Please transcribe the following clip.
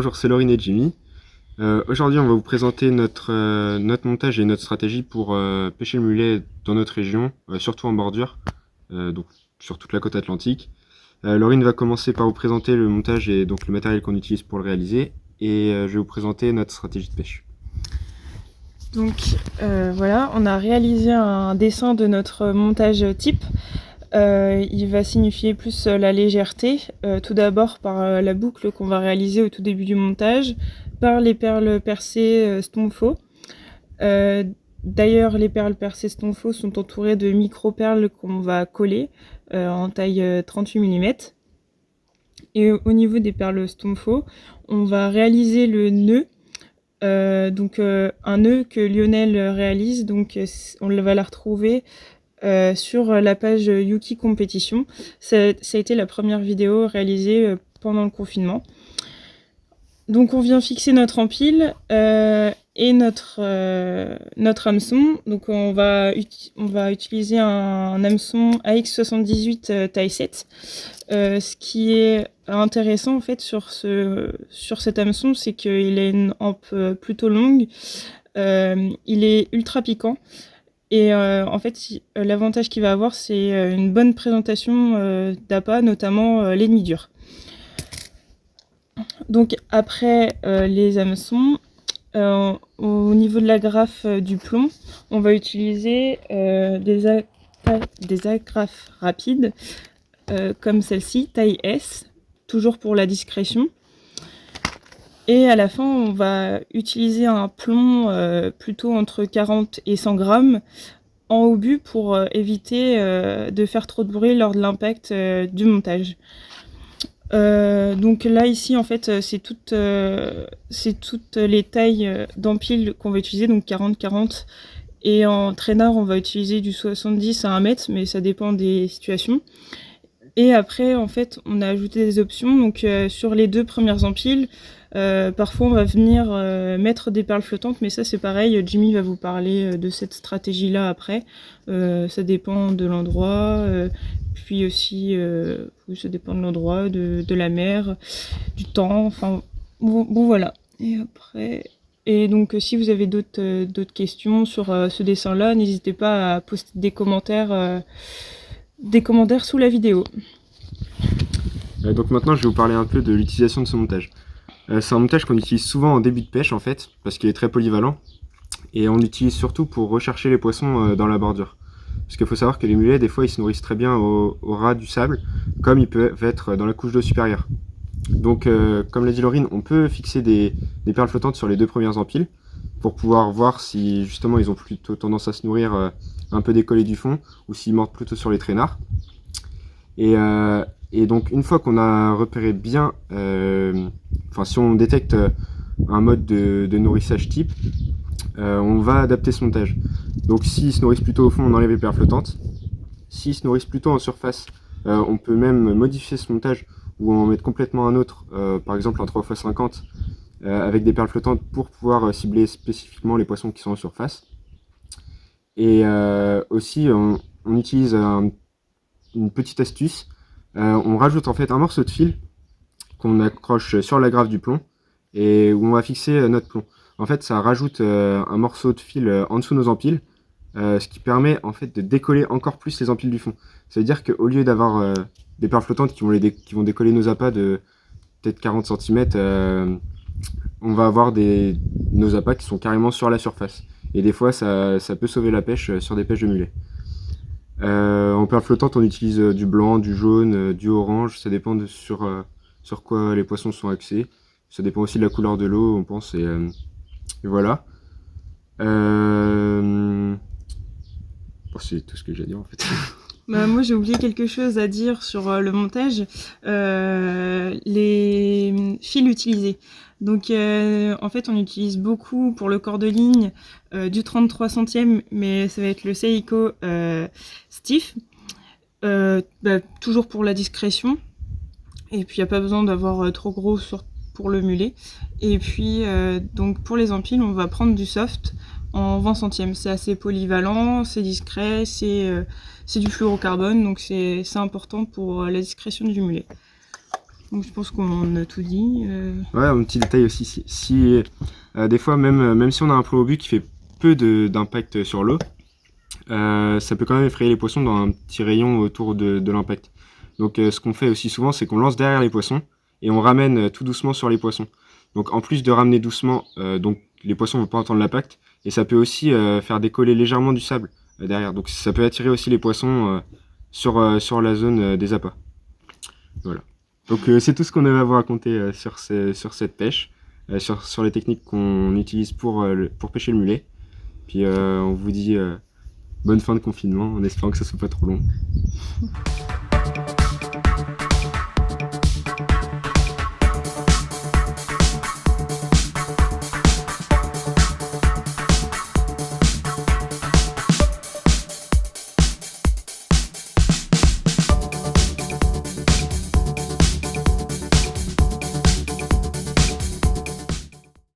bonjour, c'est Laurine et Jimmy. Aujourd'hui, on va vous présenter notre montage et notre stratégie pour pêcher le mulet dans notre région, surtout en bordure, donc sur toute la côte atlantique. Laurine va commencer par vous présenter le montage et donc le matériel qu'on utilise pour le réaliser, et je vais vous présenter notre stratégie de pêche. Donc voilà, on a réalisé un dessin de notre montage type. Il va signifier plus la légèreté, tout d'abord par la boucle qu'on va réaliser au tout début du montage, par les perles percées Stonefaux. D'ailleurs, les perles percées Stonefaux sont entourées de micro-perles qu'on va coller en taille 38 mm. Et au niveau des perles Stonefaux, on va réaliser le nœud. Un nœud que Lionel réalise, donc on va la retrouver sur la page Yuki Compétition. Ça a été la première vidéo réalisée pendant le confinement. Donc on vient fixer notre empile et notre hameçon. Donc on va utiliser un hameçon AX78 taille 7. Ce qui est intéressant en fait sur cet hameçon, c'est qu'il a une hampe plutôt longue. Il est ultra piquant. Et en fait, l'avantage qu'il va avoir, c'est une bonne présentation d'appât, notamment les demi-durs. Donc après les hameçons, au niveau de l'agrafe du plomb, on va utiliser des agrafes rapides, comme celle-ci, taille S, toujours pour la discrétion. Et à la fin, on va utiliser un plomb plutôt entre 40 et 100 grammes en haut but pour éviter de faire trop de bruit lors de l'impact du montage. Donc là, ici, en fait, c'est toutes les tailles d'empile qu'on va utiliser, donc 40-40. Et en traînard, on va utiliser du 70 à 1 mètre, mais ça dépend des situations. Et après, en fait, on a ajouté des options. Donc sur les 2 premières empiles, parfois on va venir mettre des perles flottantes, mais ça c'est pareil, Jimmy va vous parler de cette stratégie-là après. Ça dépend de l'endroit, puis aussi, oui, ça dépend de l'endroit, de la mer, du temps, enfin, bon voilà. Et après... Et donc si vous avez d'autres questions sur ce dessin-là, n'hésitez pas à poster des commentaires sous la vidéo. Donc maintenant, je vais vous parler un peu de l'utilisation de ce montage. C'est un montage qu'on utilise souvent en début de pêche en fait, parce qu'il est très polyvalent, et on l'utilise surtout pour rechercher les poissons dans la bordure. Parce qu'il faut savoir que les mulets, des fois, ils se nourrissent très bien au ras du sable, comme ils peuvent être dans la couche d'eau supérieure. Donc, comme l'a dit Laurine, on peut fixer des perles flottantes sur les 2 premières empiles, pour pouvoir voir si justement ils ont plutôt tendance à se nourrir un peu décollé du fond, ou s'ils mordent plutôt sur les traînards. Et donc une fois qu'on a repéré bien, si on détecte un mode de nourrissage type, on va adapter ce montage. Donc s'ils se nourrissent plutôt au fond, on enlève les perles flottantes. S'ils se nourrissent plutôt en surface, on peut même modifier ce montage ou en mettre complètement un autre, par exemple un 3x50 avec des perles flottantes pour pouvoir cibler spécifiquement les poissons qui sont en surface. Et aussi on utilise une petite astuce, on rajoute en fait un morceau de fil qu'on accroche sur l'agrafe du plomb et où on va fixer notre plomb. En fait, ça rajoute un morceau de fil en dessous de nos empiles, ce qui permet en fait de décoller encore plus les empiles du fond. Ça veut dire qu'au lieu d'avoir des perles flottantes qui vont décoller nos appâts de peut-être 40 cm, on va avoir nos appâts qui sont carrément sur la surface. Et des fois, ça peut sauver la pêche sur des pêches de mulets. En perles flottantes, on utilise du blanc, du jaune, du orange, ça dépend sur quoi les poissons sont axés. Ça dépend aussi de la couleur de l'eau, on pense, et voilà. C'est tout ce que j'ai à dire en fait. Bah, moi j'ai oublié quelque chose à dire sur le montage, les fils utilisés. Donc en fait on utilise beaucoup pour le corps de ligne du 33 centièmes, mais ça va être le Seiko Stiff, toujours pour la discrétion. Et puis il n'y a pas besoin d'avoir trop gros pour le mulet. Et puis donc pour les empiles on va prendre du soft en 20 centièmes. C'est assez polyvalent, c'est discret, c'est du fluorocarbone, donc c'est important pour la discrétion du mulet. Donc je pense qu'on a tout dit. Ouais, un petit détail aussi, des fois, même si on a un plomb au but qui fait peu d'impact sur l'eau, ça peut quand même effrayer les poissons dans un petit rayon autour de l'impact. Donc ce qu'on fait aussi souvent, c'est qu'on lance derrière les poissons et on ramène tout doucement sur les poissons. Donc en plus de ramener doucement, donc les poissons ne vont pas entendre l'impact, et ça peut aussi faire décoller légèrement du sable derrière. Donc ça peut attirer aussi les poissons sur la zone des appâts. Voilà. Donc c'est tout ce qu'on avait à vous raconter sur cette pêche, sur les techniques qu'on utilise pour pêcher le mulet. Puis on vous dit bonne fin de confinement en espérant que ça soit pas trop long.